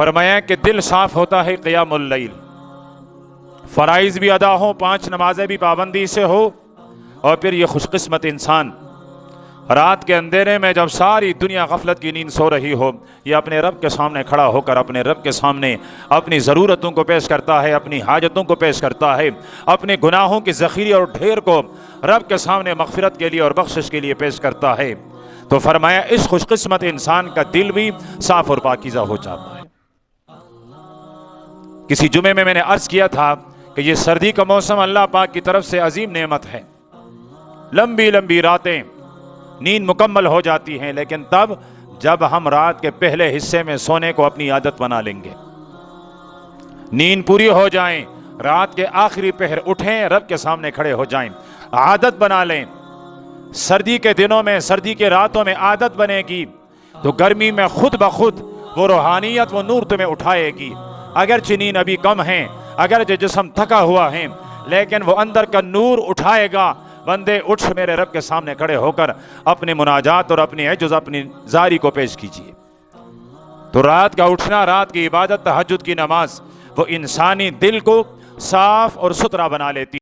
فرمایا کہ دل صاف ہوتا ہے قیام اللیل، فرائض بھی ادا ہو، 5 نمازیں بھی پابندی سے ہو، اور پھر یہ خوش قسمت انسان رات کے اندھیرے میں جب ساری دنیا غفلت کی نیند سو رہی ہو، یہ اپنے رب کے سامنے کھڑا ہو کر اپنے رب کے سامنے اپنی ضرورتوں کو پیش کرتا ہے، اپنی حاجتوں کو پیش کرتا ہے، اپنے گناہوں کی ذخیرے اور ڈھیر کو رب کے سامنے مغفرت کے لیے اور بخشش کے لیے پیش کرتا ہے، تو فرمایا اس خوش قسمت انسان کا دل بھی صاف اور پاکیزہ ہو جاتا ہے۔ کسی جمعے میں نے عرض کیا تھا کہ یہ سردی کا موسم اللہ پاک کی طرف سے عظیم نعمت ہے، لمبی لمبی راتیں نیند مکمل ہو جاتی ہیں، لیکن تب جب ہم رات کے پہلے حصے میں سونے کو اپنی عادت بنا لیں گے، نیند پوری ہو جائیں، رات کے آخری پہر اٹھیں، رب کے سامنے کھڑے ہو جائیں، عادت بنا لیں۔ سردی کے دنوں میں، سردی کے راتوں میں عادت بنے گی تو گرمی میں خود بخود وہ روحانیت، وہ نور تمہیں اٹھائے گی۔ اگرچہ نیند ابھی کم ہیں، اگرچہ جسم تھکا ہوا ہے، لیکن وہ اندر کا نور اٹھائے گا۔ بندے اٹھ میرے رب کے سامنے کھڑے ہو کر اپنے مناجات اور اپنی عجز، اپنی زاری کو پیش کیجیے۔ تو رات کا اٹھنا، رات کی عبادت، تہجد کی نماز، وہ انسانی دل کو صاف اور ستھرا بنا لیتی ہے۔